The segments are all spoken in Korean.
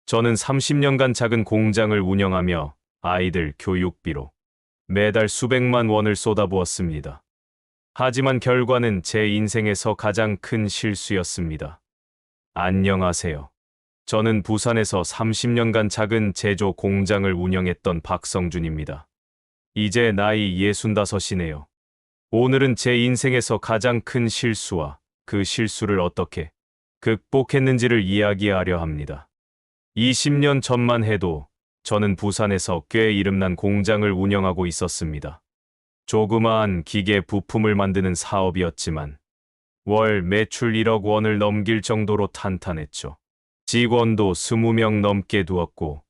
저는 30년간 작은 공장을 운영하며 아이들 교육비로 매달 수백만 원을 쏟아부었습니다. 하지만 결과는 제 인생에서 가장 큰 실수였습니다. 안녕하세요. 저는 부산에서 30년간 작은 제조 공장을 운영했던 박성준입니다. 이제 나이 65이네요. 오늘은 제 인생에서 가장 큰 실수와 그 실수를 어떻게 극복했는지를 이야기하려 합니다. 20년 전만 해도 저는 부산에서 꽤 이름난 공장을 운영하고 있었습니다. 조그마한 기계 부품을 만드는 사업이었지만 월 매출 1억 원을 넘길 정도로 탄탄했죠. 직원도 20명 넘게 두었고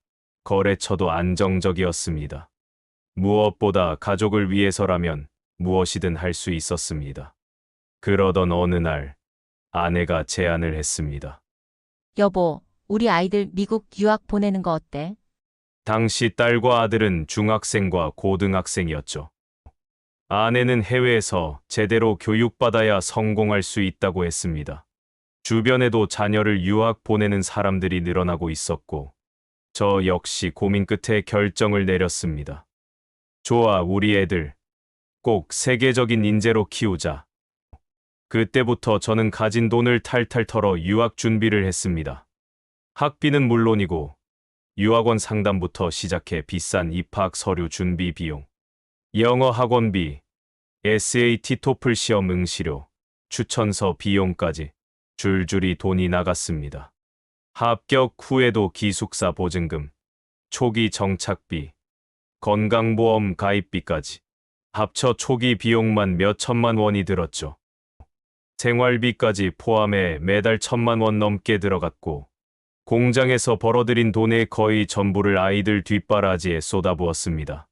거래처도 안정적이었습니다. 무엇보다 가족을 위해서라면 무엇이든 할 수 있었습니다. 그러던 어느 날 아내가 제안을 했습니다. 여보, 우리 아이들 미국 유학 보내는 거 어때? 당시 딸과 아들은 중학생과 고등학생이었죠. 아내는 해외에서 제대로 교육받아야 성공할 수 있다고 했습니다. 주변에도 자녀를 유학 보내는 사람들이 늘어나고 있었고, 저 역시 고민 끝에 결정을 내렸습니다. 좋아, 우리 애들 꼭 세계적인 인재로 키우자. 그때부터 저는 가진 돈을 탈탈 털어 유학 준비를 했습니다. 학비는 물론이고 유학원 상담부터 시작해 비싼 입학 서류 준비 비용, 영어 학원비, SAT 토플 시험 응시료, 추천서 비용까지 줄줄이 돈이 나갔습니다. 합격 후에도 기숙사 보증금, 초기 정착비, 건강보험 가입비까지 합쳐 초기 비용만 몇 천만 원이 들었죠. 생활비까지 포함해 매달 1,000만 원 넘게 들어갔고 공장에서 벌어들인 돈의 거의 전부를 아이들 뒷바라지에 쏟아부었습니다.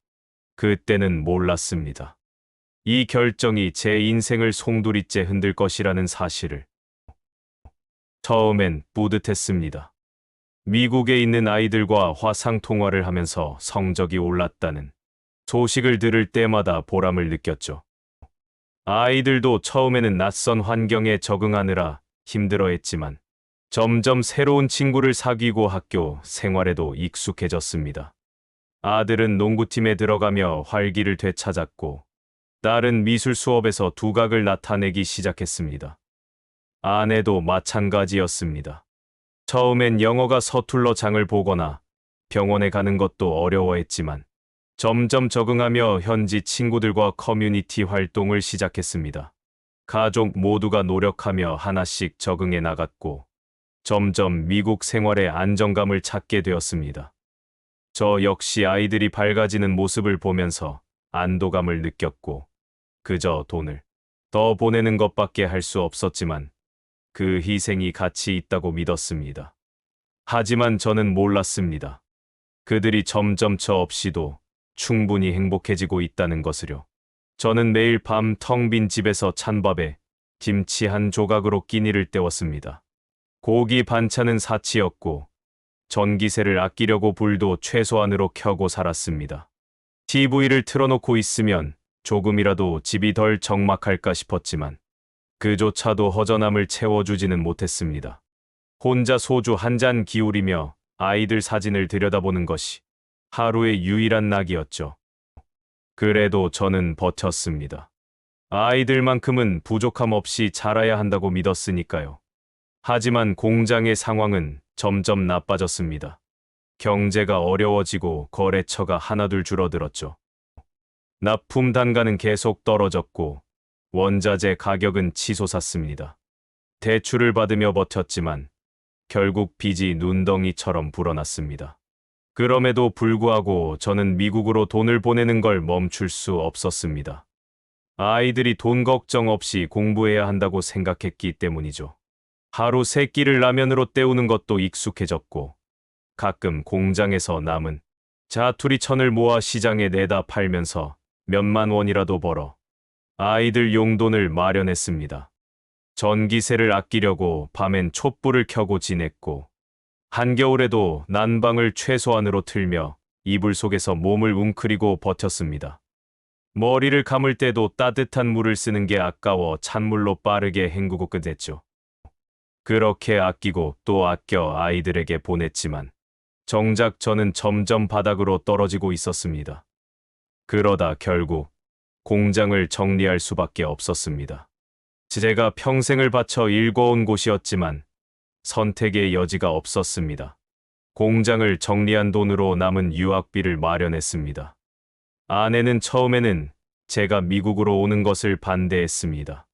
그때는 몰랐습니다. 이 결정이 제 인생을 송두리째 흔들 것이라는 사실을. 처음엔 뿌듯했습니다. 미국에 있는 아이들과 화상통화를 하면서 성적이 올랐다는 소식을 들을 때마다 보람을 느꼈죠. 아이들도 처음에는 낯선 환경에 적응하느라 힘들어했지만 점점 새로운 친구를 사귀고 학교 생활에도 익숙해졌습니다. 아들은 농구팀에 들어가며 활기를 되찾았고 딸은 미술 수업에서 두각을 나타내기 시작했습니다. 아내도 마찬가지였습니다. 처음엔 영어가 서툴러 장을 보거나 병원에 가는 것도 어려워했지만 점점 적응하며 현지 친구들과 커뮤니티 활동을 시작했습니다. 가족 모두가 노력하며 하나씩 적응해 나갔고 점점 미국 생활의 안정감을 찾게 되었습니다. 저 역시 아이들이 밝아지는 모습을 보면서 안도감을 느꼈고 그저 돈을 더 보내는 것밖에 할 수 없었지만 그 희생이 가치 있다고 믿었습니다. 하지만 저는 몰랐습니다. 그들이 점점 저 없이도 충분히 행복해지고 있다는 것을요. 저는 매일 밤 텅 빈 집에서 찬밥에 김치 한 조각으로 끼니를 때웠습니다. 고기 반찬은 사치였고 전기세를 아끼려고 불도 최소한으로 켜고 살았습니다. TV를 틀어놓고 있으면 조금이라도 집이 덜 적막할까 싶었지만 그조차도 허전함을 채워주지는 못했습니다. 혼자 소주 한 잔 기울이며 아이들 사진을 들여다보는 것이 하루의 유일한 낙이었죠. 그래도 저는 버텼습니다. 아이들만큼은 부족함 없이 자라야 한다고 믿었으니까요. 하지만 공장의 상황은 점점 나빠졌습니다. 경제가 어려워지고 거래처가 하나둘 줄어들었죠. 납품 단가는 계속 떨어졌고 원자재 가격은 치솟았습니다. 대출을 받으며 버텼지만 결국 빚이 눈덩이처럼 불어났습니다. 그럼에도 불구하고 저는 미국으로 돈을 보내는 걸 멈출 수 없었습니다. 아이들이 돈 걱정 없이 공부해야 한다고 생각했기 때문이죠. 하루 세 끼를 라면으로 때우는 것도 익숙해졌고 가끔 공장에서 남은 자투리 천을 모아 시장에 내다 팔면서 몇만 원이라도 벌어 아이들 용돈을 마련했습니다. 전기세를 아끼려고 밤엔 촛불을 켜고 지냈고 한겨울에도 난방을 최소한으로 틀며 이불 속에서 몸을 웅크리고 버텼습니다. 머리를 감을 때도 따뜻한 물을 쓰는 게 아까워 찬물로 빠르게 헹구고 끝냈죠. 그렇게 아끼고 또 아껴 아이들에게 보냈지만 정작 저는 점점 바닥으로 떨어지고 있었습니다. 그러다 결국 공장을 정리할 수밖에 없었습니다. 제가 평생을 바쳐 일궈온 곳이었지만 선택의 여지가 없었습니다. 공장을 정리한 돈으로 남은 유학비를 마련했습니다. 아내는 처음에는 제가 미국으로 오는 것을 반대했습니다.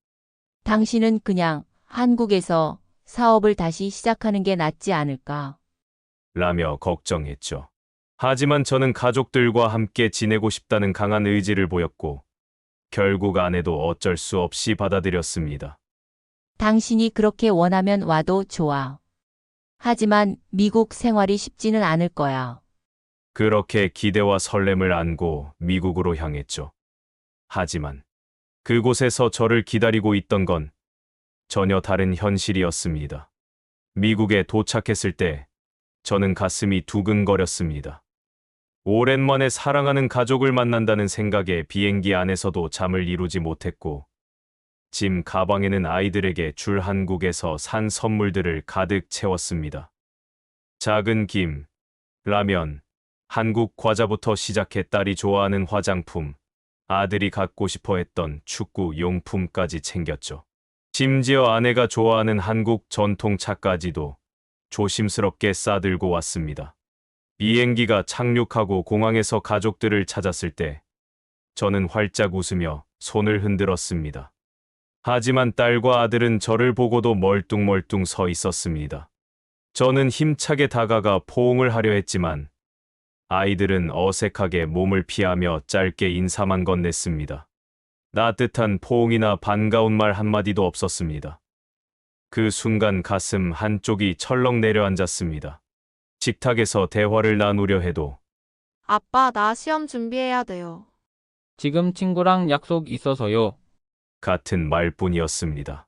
당신은 그냥 한국에서 사업을 다시 시작하는 게 낫지 않을까? 라며 걱정했죠. 하지만 저는 가족들과 함께 지내고 싶다는 강한 의지를 보였고, 결국 아내도 어쩔 수 없이 받아들였습니다. 당신이 그렇게 원하면 와도 좋아. 하지만 미국 생활이 쉽지는 않을 거야. 그렇게 기대와 설렘을 안고 미국으로 향했죠. 하지만 그곳에서 저를 기다리고 있던 건 전혀 다른 현실이었습니다. 미국에 도착했을 때 저는 가슴이 두근거렸습니다. 오랜만에 사랑하는 가족을 만난다는 생각에 비행기 안에서도 잠을 이루지 못했고, 짐 가방에는 아이들에게 줄 한국에서 산 선물들을 가득 채웠습니다. 작은 김, 라면, 한국 과자부터 시작해 딸이 좋아하는 화장품, 아들이 갖고 싶어 했던 축구 용품까지 챙겼죠. 심지어 아내가 좋아하는 한국 전통차까지도 조심스럽게 싸들고 왔습니다. 비행기가 착륙하고 공항에서 가족들을 찾았을 때 저는 활짝 웃으며 손을 흔들었습니다. 하지만 딸과 아들은 저를 보고도 멀뚱멀뚱 서 있었습니다. 저는 힘차게 다가가 포옹을 하려 했지만 아이들은 어색하게 몸을 피하며 짧게 인사만 건넸습니다. 따뜻한 포옹이나 반가운 말 한마디도 없었습니다. 그 순간 가슴 한쪽이 철렁 내려앉았습니다. 식탁에서 대화를 나누려 해도 아빠, 나 시험 준비해야 돼요. 지금 친구랑 약속 있어서요. 같은 말뿐이었습니다.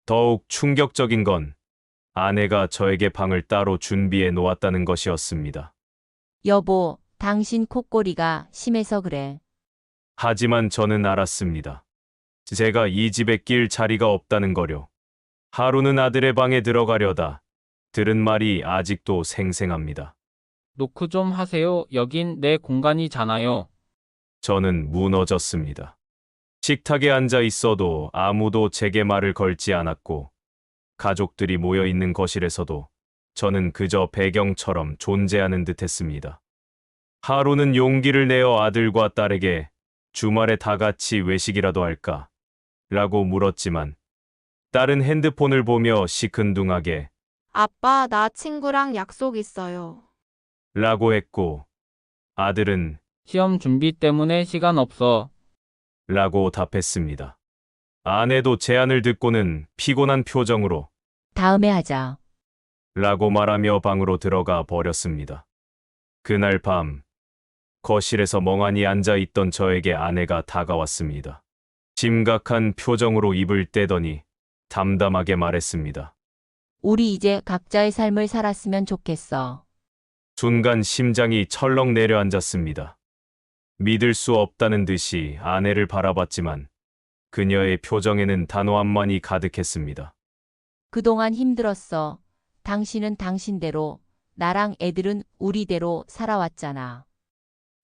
더욱 충격적인 건 아내가 저에게 방을 따로 준비해 놓았다는 것이었습니다. 여보, 당신 콧꼬리가 심해서 그래. 하지만 저는 알았습니다. 제가 이 집에 낄 자리가 없다는 거요. 하루는 아들의 방에 들어가려다 들은 말이 아직도 생생합니다. 노크 좀 하세요. 여긴 내 공간이잖아요. 저는 무너졌습니다. 식탁에 앉아 있어도 아무도 제게 말을 걸지 않았고, 가족들이 모여 있는 거실에서도 저는 그저 배경처럼 존재하는 듯 했습니다. 하루는 용기를 내어 아들과 딸에게 주말에 다 같이 외식이라도 할까? 라고 물었지만, 딸은 핸드폰을 보며 시큰둥하게 아빠, 나 친구랑 약속 있어요. 라고 했고, 아들은 시험 준비 때문에 시간 없어. 라고 답했습니다. 아내도 제안을 듣고는 피곤한 표정으로 다음에 하자. 라고 말하며 방으로 들어가 버렸습니다. 그날 밤, 거실에서 멍하니 앉아 있던 저에게 아내가 다가왔습니다. 심각한 표정으로 입을 떼더니 담담하게 말했습니다. 우리 이제 각자의 삶을 살았으면 좋겠어. 순간 심장이 철렁 내려앉았습니다. 믿을 수 없다는 듯이 아내를 바라봤지만 그녀의 표정에는 단호함만이 가득했습니다. 그동안 힘들었어. 당신은 당신대로, 나랑 애들은 우리대로 살아왔잖아.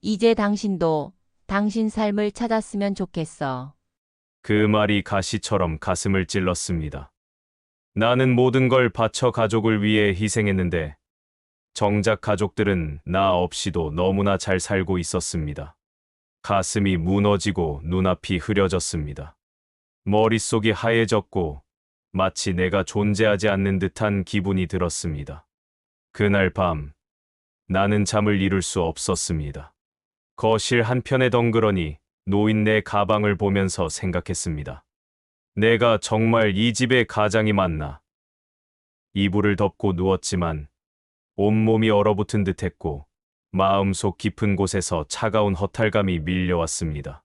이제 당신도 당신 삶을 찾았으면 좋겠어. 그 말이 가시처럼 가슴을 찔렀습니다. 나는 모든 걸 바쳐 가족을 위해 희생했는데 정작 가족들은 나 없이도 너무나 잘 살고 있었습니다. 가슴이 무너지고 눈앞이 흐려졌습니다. 머릿속이 하얘졌고 마치 내가 존재하지 않는 듯한 기분이 들었습니다. 그날 밤 나는 잠을 이룰 수 없었습니다. 거실 한편에 덩그러니 놓인 내 가방을 보면서 생각했습니다. 내가 정말 이 집의 가장이 맞나? 이불을 덮고 누웠지만 온몸이 얼어붙은 듯했고 마음속 깊은 곳에서 차가운 허탈감이 밀려왔습니다.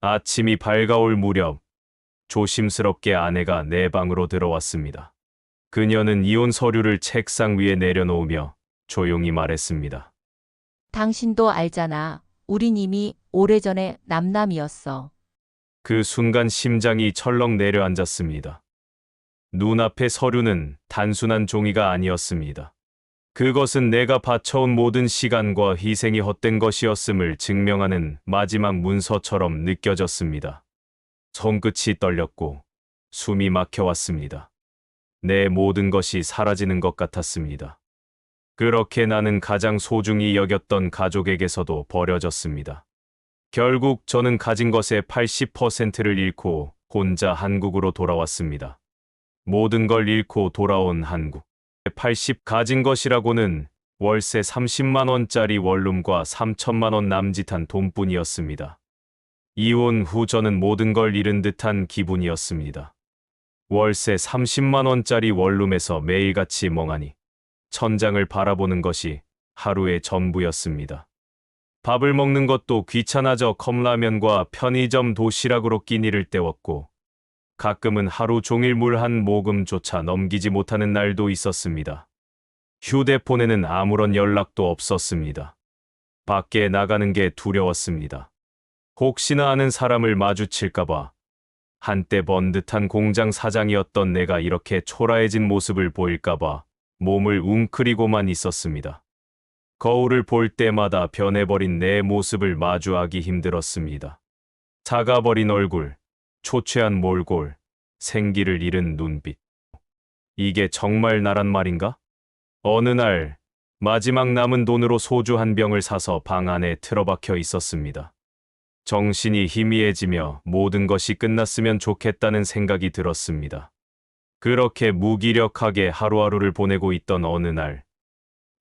아침이 밝아올 무렵 조심스럽게 아내가 내 방으로 들어왔습니다. 그녀는 이혼 서류를 책상 위에 내려놓으며 조용히 말했습니다. 당신도 알잖아. 우린 이미 오래전에 남남이었어. 그 순간 심장이 철렁 내려앉았습니다. 눈앞의 서류는 단순한 종이가 아니었습니다. 그것은 내가 바쳐온 모든 시간과 희생이 헛된 것이었음을 증명하는 마지막 문서처럼 느껴졌습니다. 손끝이 떨렸고 숨이 막혀왔습니다. 내 모든 것이 사라지는 것 같았습니다. 그렇게 나는 가장 소중히 여겼던 가족에게서도 버려졌습니다. 결국 저는 가진 것의 80%를 잃고 혼자 한국으로 돌아왔습니다. 모든 걸 잃고 돌아온 한국. 80 가진 것이라고는 월세 30만 원짜리 원룸과 3천만 원 남짓한 돈뿐이었습니다. 이혼 후 저는 모든 걸 잃은 듯한 기분이었습니다. 월세 30만 원짜리 원룸에서 매일같이 멍하니 천장을 바라보는 것이 하루의 전부였습니다. 밥을 먹는 것도 귀찮아져 컵라면과 편의점 도시락으로 끼니를 때웠고 가끔은 하루 종일 물 한 모금조차 넘기지 못하는 날도 있었습니다. 휴대폰에는 아무런 연락도 없었습니다. 밖에 나가는 게 두려웠습니다. 혹시나 아는 사람을 마주칠까봐. 한때 번듯한 공장 사장이었던 내가 이렇게 초라해진 모습을 보일까봐 몸을 웅크리고만 있었습니다. 거울을 볼 때마다 변해버린 내 모습을 마주하기 힘들었습니다. 작아버린 얼굴, 초췌한 몰골, 생기를 잃은 눈빛. 이게 정말 나란 말인가? 어느 날 마지막 남은 돈으로 소주 한 병을 사서 방 안에 틀어박혀 있었습니다. 정신이 희미해지며 모든 것이 끝났으면 좋겠다는 생각이 들었습니다. 그렇게 무기력하게 하루하루를 보내고 있던 어느 날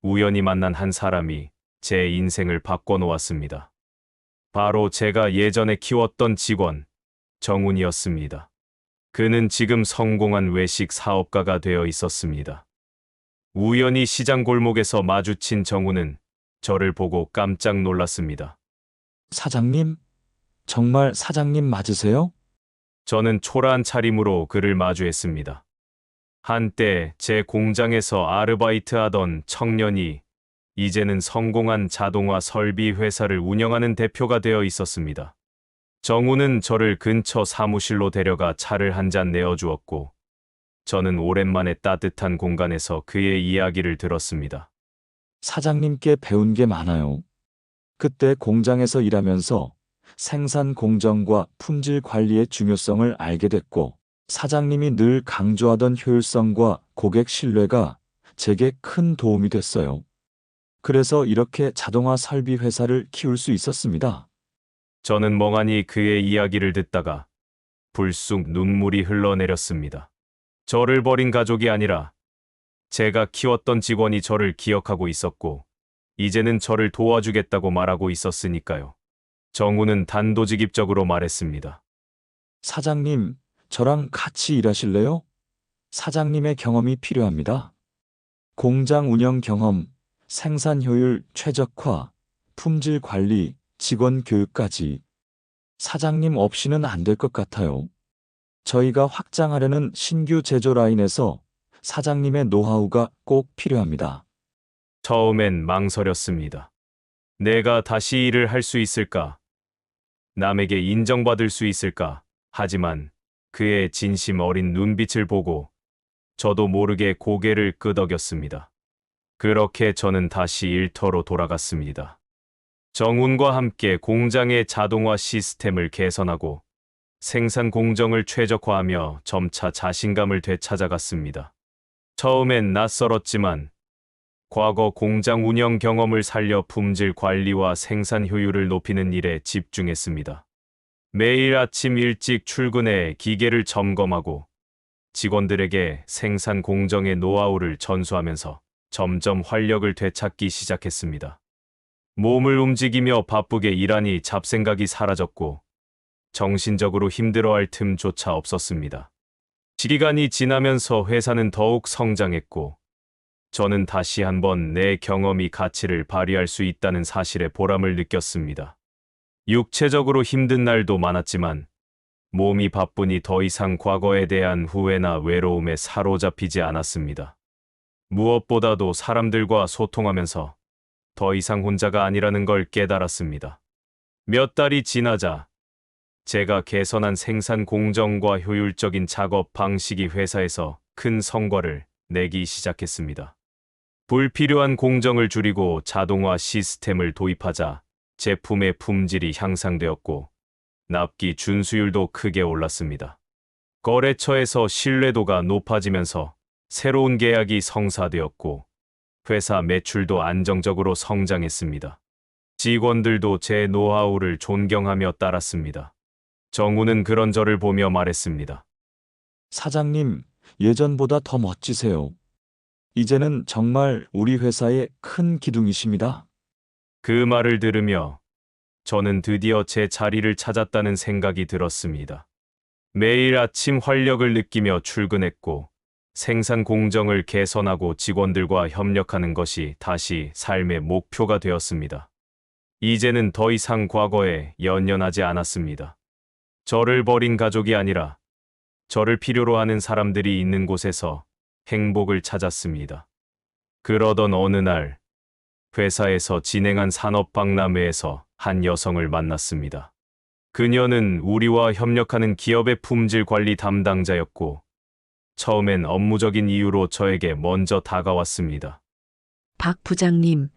우연히 만난 한 사람이 제 인생을 바꿔놓았습니다. 바로 제가 예전에 키웠던 직원 정훈이었습니다. 그는 지금 성공한 외식 사업가가 되어 있었습니다. 우연히 시장 골목에서 마주친 정훈은 저를 보고 깜짝 놀랐습니다. 사장님? 정말 사장님 맞으세요? 저는 초라한 차림으로 그를 마주했습니다. 한때 제 공장에서 아르바이트 하던 청년이 이제는 성공한 자동화 설비 회사를 운영하는 대표가 되어 있었습니다. 정우는 저를 근처 사무실로 데려가 차를 한 잔 내어주었고 저는 오랜만에 따뜻한 공간에서 그의 이야기를 들었습니다. 사장님께 배운 게 많아요. 그때 공장에서 일하면서 생산 공정과 품질 관리의 중요성을 알게 됐고 사장님이 늘 강조하던 효율성과 고객 신뢰가 제게 큰 도움이 됐어요. 그래서 이렇게 자동화 설비 회사를 키울 수 있었습니다. 저는 멍하니 그의 이야기를 듣다가 불쑥 눈물이 흘러내렸습니다. 저를 버린 가족이 아니라 제가 키웠던 직원이 저를 기억하고 있었고 이제는 저를 도와주겠다고 말하고 있었으니까요. 정우는 단도직입적으로 말했습니다. 사장님, 저랑 같이 일하실래요? 사장님의 경험이 필요합니다. 공장 운영 경험, 생산 효율 최적화, 품질 관리, 직원 교육까지. 사장님 없이는 안 될 것 같아요. 저희가 확장하려는 신규 제조 라인에서 사장님의 노하우가 꼭 필요합니다. 처음엔 망설였습니다. 내가 다시 일을 할 수 있을까? 남에게 인정받을 수 있을까? 하지만 그의 진심 어린 눈빛을 보고 저도 모르게 고개를 끄덕였습니다. 그렇게 저는 다시 일터로 돌아갔습니다. 정훈과 함께 공장의 자동화 시스템을 개선하고 생산 공정을 최적화하며 점차 자신감을 되찾아갔습니다. 처음엔 낯설었지만 과거 공장 운영 경험을 살려 품질 관리와 생산 효율을 높이는 일에 집중했습니다. 매일 아침 일찍 출근해 기계를 점검하고 직원들에게 생산 공정의 노하우를 전수하면서 점점 활력을 되찾기 시작했습니다. 몸을 움직이며 바쁘게 일하니 잡생각이 사라졌고 정신적으로 힘들어할 틈조차 없었습니다. 시간이 지나면서 회사는 더욱 성장했고 저는 다시 한번 내 경험이 가치를 발휘할 수 있다는 사실에 보람을 느꼈습니다. 육체적으로 힘든 날도 많았지만 몸이 바쁘니 더 이상 과거에 대한 후회나 외로움에 사로잡히지 않았습니다. 무엇보다도 사람들과 소통하면서 더 이상 혼자가 아니라는 걸 깨달았습니다. 몇 달이 지나자 제가 개선한 생산 공정과 효율적인 작업 방식이 회사에서 큰 성과를 내기 시작했습니다. 불필요한 공정을 줄이고 자동화 시스템을 도입하자 제품의 품질이 향상되었고 납기 준수율도 크게 올랐습니다. 거래처에서 신뢰도가 높아지면서 새로운 계약이 성사되었고 회사 매출도 안정적으로 성장했습니다. 직원들도 제 노하우를 존경하며 따랐습니다. 정우는 그런 저를 보며 말했습니다. 사장님, 예전보다 더 멋지세요. 이제는 정말 우리 회사의 큰 기둥이십니다. 그 말을 들으며 저는 드디어 제 자리를 찾았다는 생각이 들었습니다. 매일 아침 활력을 느끼며 출근했고 생산 공정을 개선하고 직원들과 협력하는 것이 다시 삶의 목표가 되었습니다. 이제는 더 이상 과거에 연연하지 않았습니다. 저를 버린 가족이 아니라 저를 필요로 하는 사람들이 있는 곳에서 행복을 찾았습니다. 그러던 어느 날 회사에서 진행한 산업박람회에서 한 여성을 만났습니다. 그녀는 우리와 협력하는 기업의 품질 관리 담당자였고 처음엔 업무적인 이유로 저에게 먼저 다가왔습니다. 박 부장님,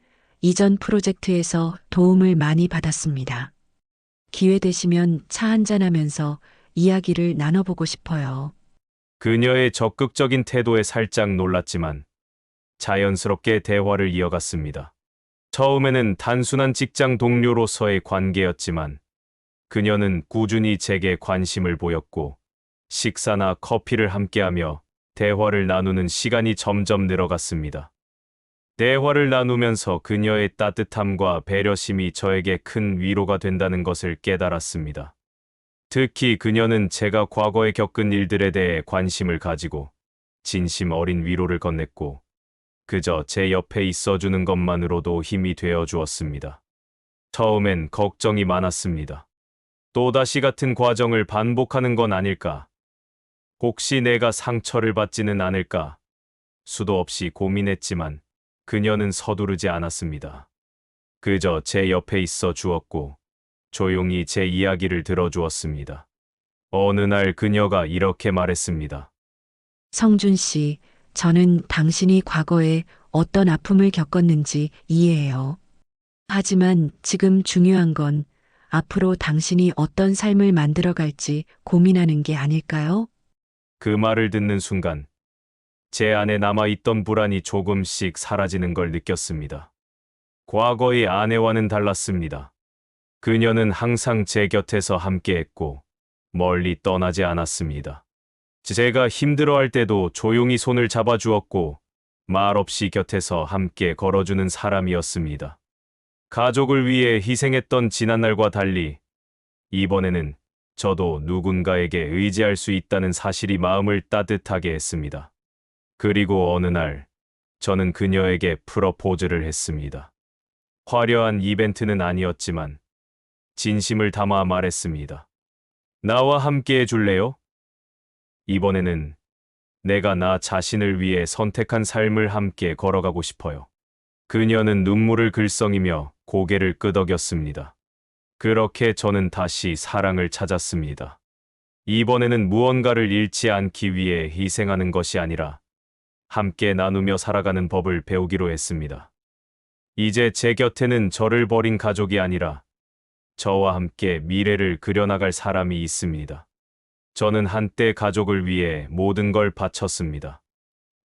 이전 프로젝트에서 도움을 많이 받았습니다. 기회 되시면 차 한잔하면서 이야기를 나눠보고 싶어요. 그녀의 적극적인 태도에 살짝 놀랐지만 자연스럽게 대화를 이어갔습니다. 처음에는 단순한 직장 동료로서의 관계였지만 그녀는 꾸준히 제게 관심을 보였고 식사나 커피를 함께하며 대화를 나누는 시간이 점점 늘어갔습니다. 대화를 나누면서 그녀의 따뜻함과 배려심이 저에게 큰 위로가 된다는 것을 깨달았습니다. 특히 그녀는 제가 과거에 겪은 일들에 대해 관심을 가지고 진심 어린 위로를 건넸고 그저 제 옆에 있어주는 것만으로도 힘이 되어 주었습니다. 처음엔 걱정이 많았습니다. 또다시 같은 과정을 반복하는 건 아닐까? 혹시 내가 상처를 받지는 않을까? 수도 없이 고민했지만 그녀는 서두르지 않았습니다. 그저 제 옆에 있어 주었고 조용히 제 이야기를 들어주었습니다. 어느 날 그녀가 이렇게 말했습니다. 성준 씨, 저는 당신이 과거에 어떤 아픔을 겪었는지 이해해요. 하지만 지금 중요한 건 앞으로 당신이 어떤 삶을 만들어갈지 고민하는 게 아닐까요? 그 말을 듣는 순간 제 안에 남아있던 불안이 조금씩 사라지는 걸 느꼈습니다. 과거의 아내와는 달랐습니다. 그녀는 항상 제 곁에서 함께했고 멀리 떠나지 않았습니다. 제가 힘들어할 때도 조용히 손을 잡아주었고 말없이 곁에서 함께 걸어주는 사람이었습니다. 가족을 위해 희생했던 지난날과 달리 이번에는 저도 누군가에게 의지할 수 있다는 사실이 마음을 따뜻하게 했습니다. 그리고 어느 날 저는 그녀에게 프러포즈를 했습니다. 화려한 이벤트는 아니었지만 진심을 담아 말했습니다. 나와 함께 해줄래요? 이번에는 내가 나 자신을 위해 선택한 삶을 함께 걸어가고 싶어요. 그녀는 눈물을 글썽이며 고개를 끄덕였습니다. 그렇게 저는 다시 사랑을 찾았습니다. 이번에는 무언가를 잃지 않기 위해 희생하는 것이 아니라 함께 나누며 살아가는 법을 배우기로 했습니다. 이제 제 곁에는 저를 버린 가족이 아니라 저와 함께 미래를 그려나갈 사람이 있습니다. 저는 한때 가족을 위해 모든 걸 바쳤습니다.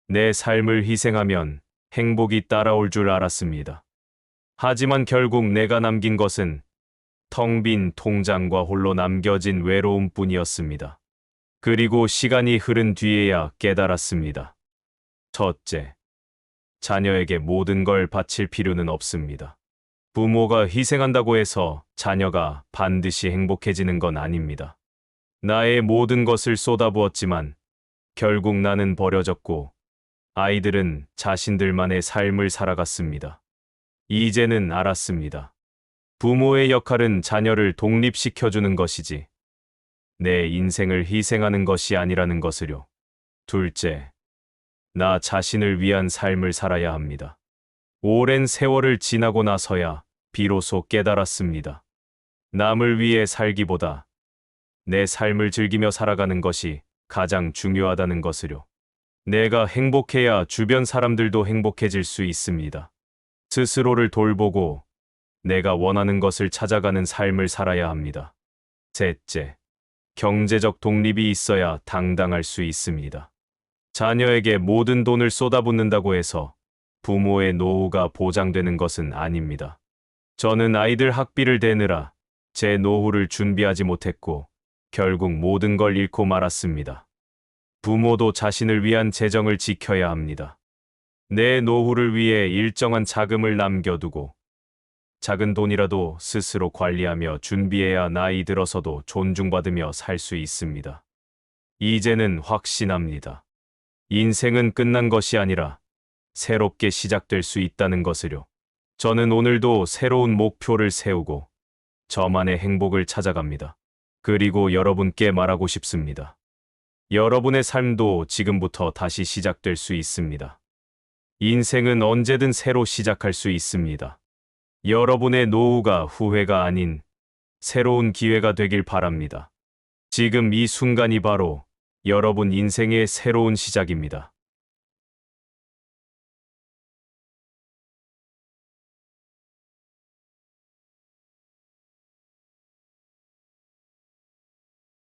내 삶을 희생하면 행복이 따라올 줄 알았습니다. 하지만 결국 내가 남긴 것은 텅 빈 통장과 홀로 남겨진 외로움뿐이었습니다. 그리고 시간이 흐른 뒤에야 깨달았습니다. 첫째, 자녀에게 모든 걸 바칠 필요는 없습니다. 부모가 희생한다고 해서 자녀가 반드시 행복해지는 건 아닙니다. 나의 모든 것을 쏟아부었지만 결국 나는 버려졌고 아이들은 자신들만의 삶을 살아갔습니다. 이제는 알았습니다. 부모의 역할은 자녀를 독립시켜주는 것이지 내 인생을 희생하는 것이 아니라는 것을요. 둘째, 나 자신을 위한 삶을 살아야 합니다. 오랜 세월을 지나고 나서야 비로소 깨달았습니다. 남을 위해 살기보다 내 삶을 즐기며 살아가는 것이 가장 중요하다는 것을요. 내가 행복해야 주변 사람들도 행복해질 수 있습니다. 스스로를 돌보고 내가 원하는 것을 찾아가는 삶을 살아야 합니다. 셋째, 경제적 독립이 있어야 당당할 수 있습니다. 자녀에게 모든 돈을 쏟아붓는다고 해서 부모의 노후가 보장되는 것은 아닙니다. 저는 아이들 학비를 대느라 제 노후를 준비하지 못했고 결국 모든 걸 잃고 말았습니다. 부모도 자신을 위한 재정을 지켜야 합니다. 내 노후를 위해 일정한 자금을 남겨두고 작은 돈이라도 스스로 관리하며 준비해야 나이 들어서도 존중받으며 살 수 있습니다. 이제는 확신합니다. 인생은 끝난 것이 아니라 새롭게 시작될 수 있다는 것을요. 저는 오늘도 새로운 목표를 세우고 저만의 행복을 찾아갑니다. 그리고 여러분께 말하고 싶습니다. 여러분의 삶도 지금부터 다시 시작될 수 있습니다. 인생은 언제든 새로 시작할 수 있습니다. 여러분의 노후가 후회가 아닌 새로운 기회가 되길 바랍니다. 지금 이 순간이 바로 여러분 인생의 새로운 시작입니다.